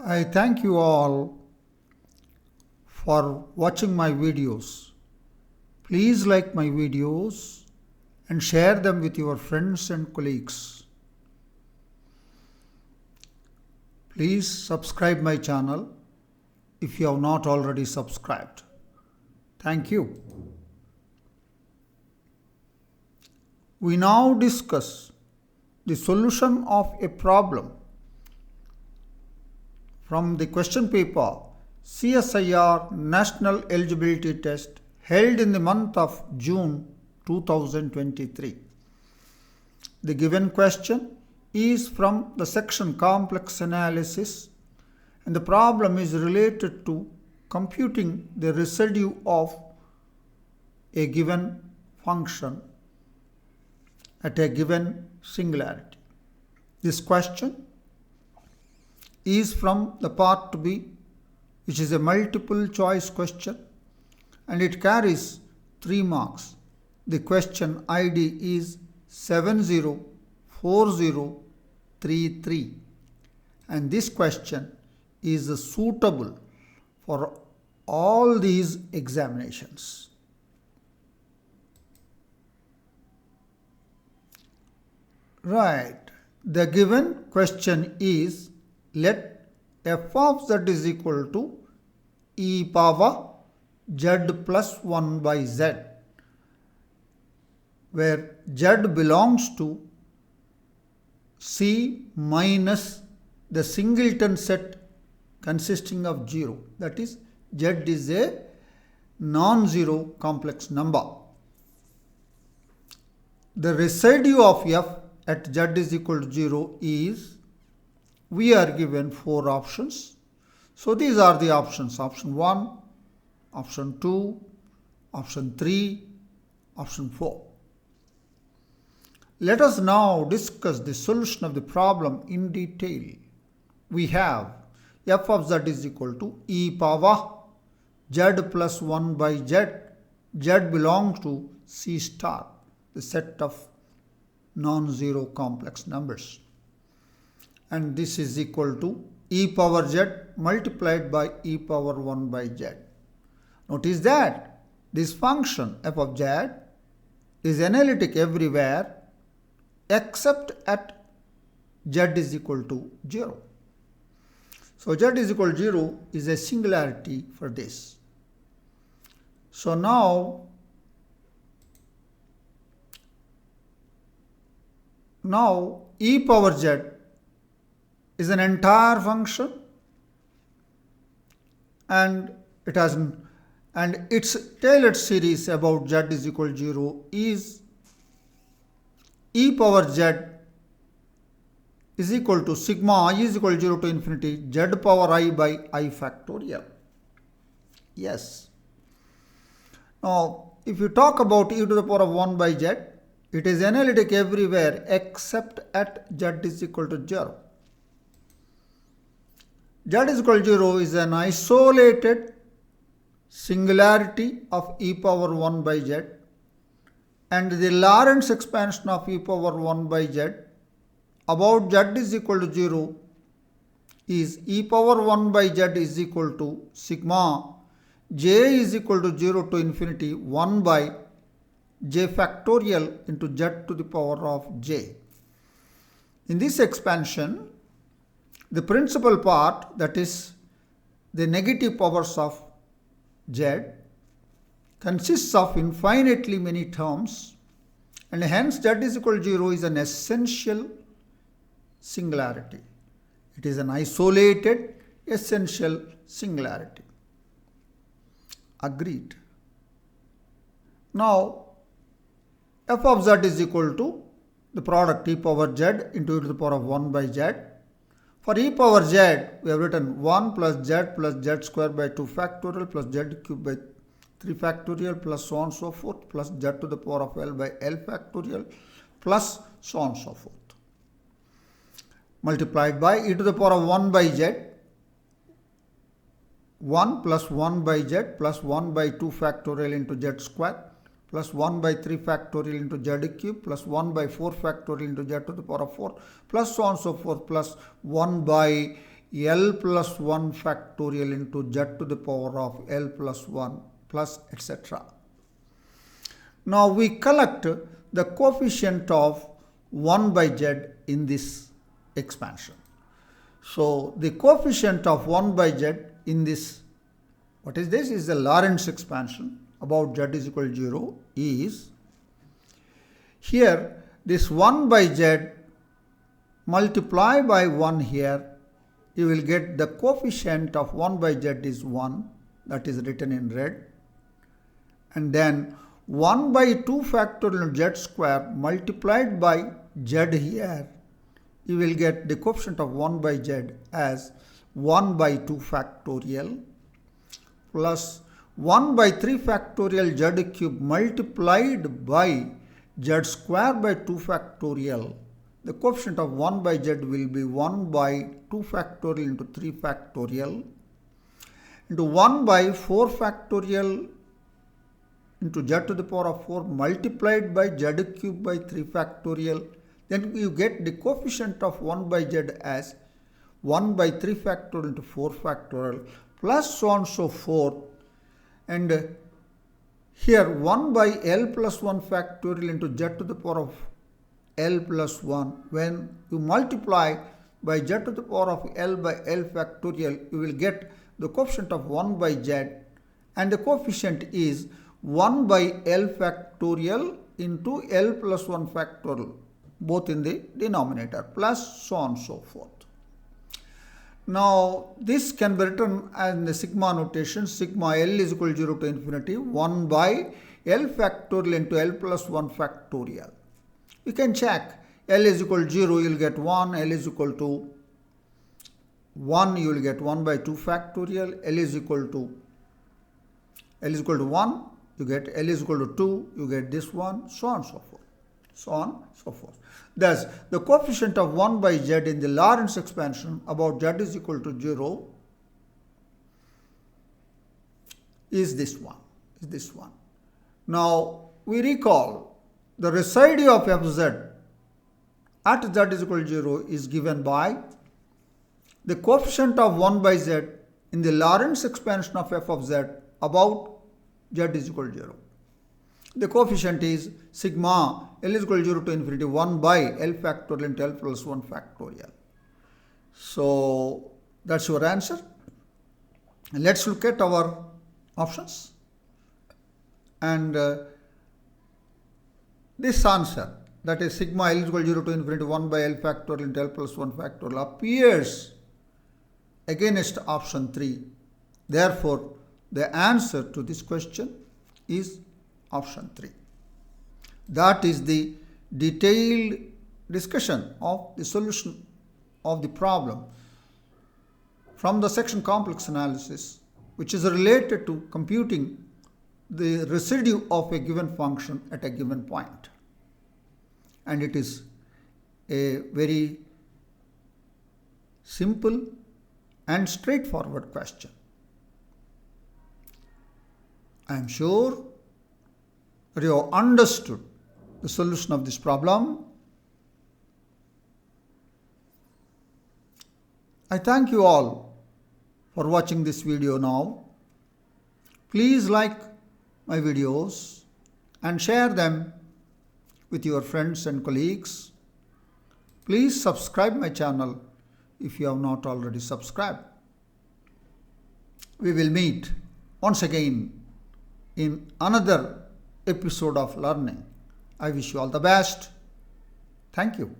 I thank you all for watching my videos. Please like my videos and share them with your friends and colleagues. Please subscribe my channel if you have not already subscribed. Thank you. We now discuss the solution of a problem from the question paper CSIR National Eligibility Test held in the month of June 2023. The given question is from the section Complex Analysis, and the problem is related to computing the residue of a given function at a given singularity. This question is from the part B, which is a multiple choice question, and it carries 3 marks. The question ID is 704033, and this question is suitable for all these examinations. Right, the given question is, let f of z is equal to e power z plus 1 by z, where z belongs to C minus the singleton set consisting of 0. That is, z is a non-zero complex number. The residue of f at z is equal to 0 is, we are given 4 options. So these are the options: option 1, option 2, option 3, option 4. Let us now discuss the solution of the problem in detail. We have f of z is equal to e power z plus 1 by z. Z belongs to C star, the set of non-zero complex numbers. And this is equal to e power z multiplied by e power 1 by z. Notice that this function f of z is analytic everywhere except at z is equal to 0. So z is equal to 0 is a singularity for this. So now e power z is an entire function, and its Taylor series about z is equal to 0 is e power z is equal to sigma I is equal to 0 to infinity z power I by I factorial. Yes. Now, if you talk about e to the power of 1 by z, it is analytic everywhere except at z is equal to 0. Z is equal to 0 is an isolated singularity of e power 1 by z, and the Laurent's expansion of e power 1 by z about z is equal to 0 is e power 1 by z is equal to sigma j is equal to 0 to infinity 1 by j factorial into z to the power of j. In this expansion, the principal part, that is the negative powers of z, consists of infinitely many terms, and hence z is equal to 0 is an essential singularity. It is an isolated essential singularity. Agreed. Now, f of z is equal to the product e power z into e to the power of 1 by z. For e power z, we have written 1 plus z square by 2 factorial plus z cube by 3 factorial plus so on and so forth plus z to the power of L by L factorial plus so on and so forth. Multiplied by e to the power of 1 by z, 1 plus 1 by z plus 1 by 2 factorial into z square plus 1 by 3 factorial into z cube plus 1 by 4 factorial into z to the power of 4 plus so on and so forth plus 1 by L plus 1 factorial into z to the power of L plus 1 plus etc. Now we collect the coefficient of 1 by z in this expansion. So the coefficient of 1 by z in this, what is this? Is the Laurent's expansion about z is equal to 0 is, here this 1 by z multiply by 1 here, you will get the coefficient of 1 by z is 1, that is written in red, and then 1 by 2 factorial z square multiplied by z here, you will get the coefficient of 1 by z as 1 by 2 factorial plus 1 by 3 factorial z cube multiplied by z square by 2 factorial. The coefficient of 1 by z will be 1 by 2 factorial into 3 factorial into 1 by 4 factorial into z to the power of 4 multiplied by z cube by 3 factorial. Then you get the coefficient of 1 by z as 1 by 3 factorial into 4 factorial plus so on and so forth. And here 1 by L plus 1 factorial into z to the power of L plus 1. When you multiply by z to the power of L by L factorial, you will get the coefficient of 1 by z, and the coefficient is 1 by L factorial into L plus 1 factorial, both in the denominator, plus so on and so forth. Now this can be written as in the sigma notation. Sigma L is equal to 0 to infinity 1 by L factorial into L plus 1 factorial. You can check L is equal to 0, you will get 1, L is equal to 1, you will get 1 by 2 factorial, L is equal to 1, you get L is equal to 2, you get this one, so on and so forth. So on and so forth. Thus, the coefficient of 1 by z in the Laurent's expansion about z is equal to 0 is this one. Now, we recall the residue of fz at z is equal to 0 is given by the coefficient of 1 by z in the Laurent's expansion of f of z about z is equal to 0. The coefficient is sigma L is equal to 0 to infinity 1 by L factorial into L plus 1 factorial. So that's your answer. Let's look at our options. And this answer, that is sigma L is equal to 0 to infinity 1 by L factorial into L plus 1 factorial, appears against option 3. Therefore, the answer to this question is option 3. That is the detailed discussion of the solution of the problem from the section complex analysis, which is related to computing the residue of a given function at a given point. And it is a very simple and straightforward question. I am sure that you have understood the solution of this problem. I thank you all for watching this video now. Please like my videos and share them with your friends and colleagues. Please subscribe my channel if you have not already subscribed. We will meet once again in another episode of learning. I wish you all the best. Thank you.